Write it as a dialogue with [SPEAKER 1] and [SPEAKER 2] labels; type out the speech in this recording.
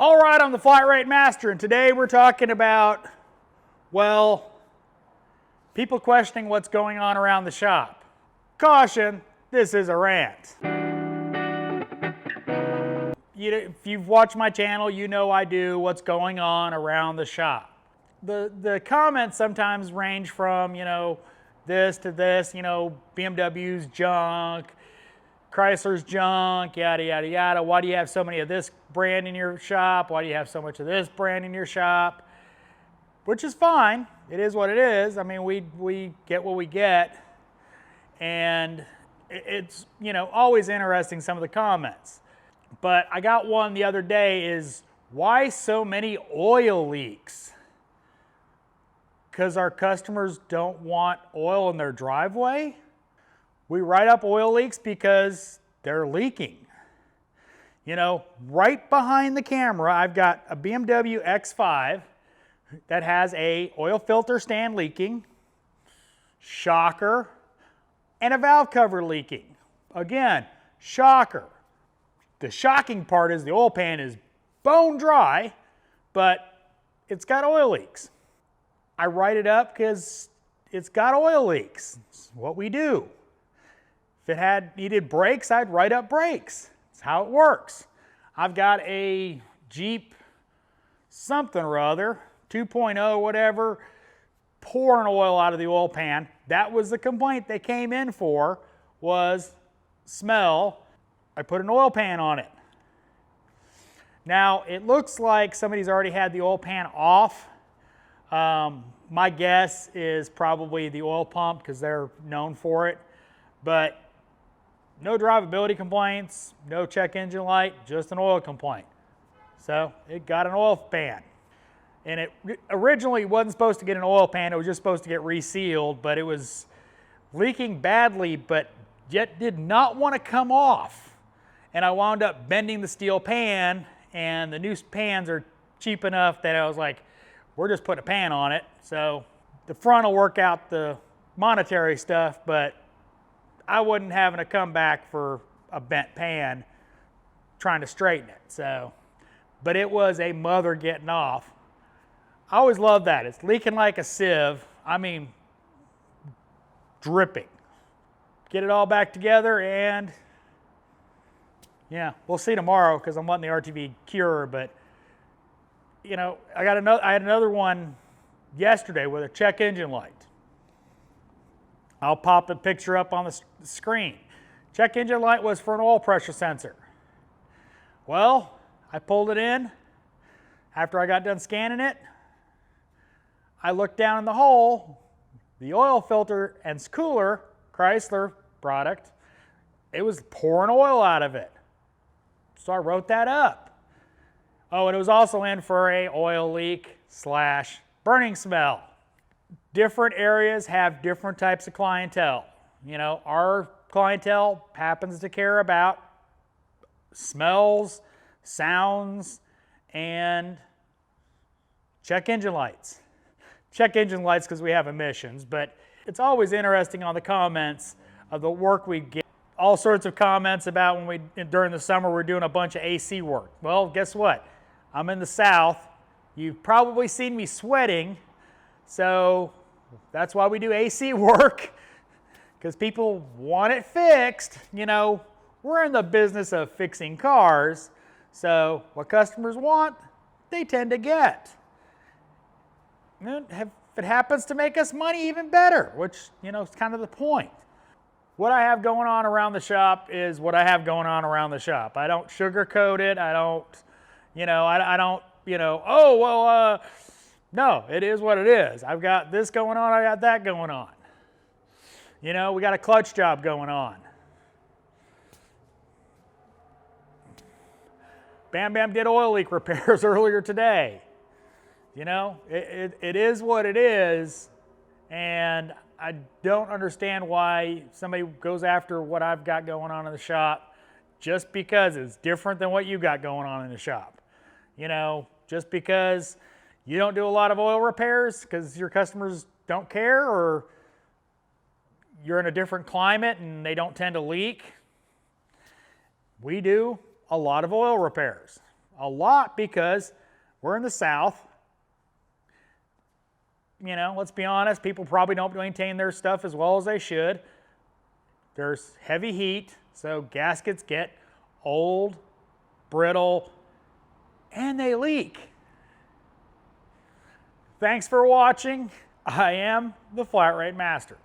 [SPEAKER 1] All right, I'm the Flat Rate Master, and today we're talking about, well, people questioning what's going on around the shop. Caution, this is a rant. If you've watched my channel, you know I do what's going on around the shop. The comments sometimes range from, this to this, BMW's junk, Chrysler's junk, yada, yada, yada. Why do you have so many of this brand in your shop? Why do you have so much of this brand in your shop? Which is fine. It is what it is. I mean, we get what we get. And it's, always interesting, some of the comments. But I got one the other day is, why so many oil leaks? Because our customers don't want oil in their driveway? We write up oil leaks because they're leaking. Right behind the camera, I've got a BMW X5 that has a oil filter stand leaking, shocker, and a valve cover leaking. Again, shocker. The shocking part is the oil pan is bone dry, but it's got oil leaks. I write it up because it's got oil leaks. It's what we do. If it needed brakes, I'd write up brakes. That's how it works. I've got a Jeep something or other, 2.0 whatever, pouring oil out of the oil pan. That was the complaint they came in for, was smell. I put an oil pan on it. Now, it looks like somebody's already had the oil pan off. My guess is probably the oil pump because they're known for it. But no drivability complaints, no check engine light, just an oil complaint. So it got an oil pan. And it originally wasn't supposed to get an oil pan, it was just supposed to get resealed, but it was leaking badly, but yet did not want to come off. And I wound up bending the steel pan, and the new pans are cheap enough that I was like, we're just putting a pan on it. So the front will work out the monetary stuff, but I wasn't having to come back for a bent pan trying to straighten it. So, but it was a mother getting off. I always love that. It's leaking like a sieve. I mean, dripping. Get it all back together, and yeah, we'll see tomorrow because I'm letting the RTV cure. But I had another one yesterday with a check engine light. I'll pop the picture up on the screen. Check engine light was for an oil pressure sensor. Well, I pulled it in. After I got done scanning it, I looked down in the hole. The oil filter and cooler, Chrysler product, it was pouring oil out of it. So I wrote that up. Oh, and it was also in for a oil leak / burning smell. Different areas have different types of clientele. Our clientele happens to care about smells, sounds, and check engine lights. Check engine lights because we have emissions, but it's always interesting on the comments of the work we get. All sorts of comments about during the summer we're doing a bunch of AC work. Well, guess what? I'm in the South. You've probably seen me sweating, so that's why we do AC work, because people want it fixed. We're in the business of fixing cars, so what customers want, they tend to get. If it happens to make us money, even better, which, is kind of the point. What I have going on around the shop is what I have going on around the shop. I don't sugarcoat it. I don't, no, it is what it is. I've got this going on, I got that going on. We got a clutch job going on. Bam Bam did oil leak repairs earlier today. It is what it is, and I don't understand why somebody goes after what I've got going on in the shop just because it's different than what you got going on in the shop. Just because you don't do a lot of oil repairs because your customers don't care, or you're in a different climate and they don't tend to leak. We do a lot of oil repairs. A lot because we're in the South. You know, let's be honest, people probably don't maintain their stuff as well as they should. There's heavy heat, so gaskets get old, brittle, and they leak. Thanks for watching. I am the Flat Rate Master.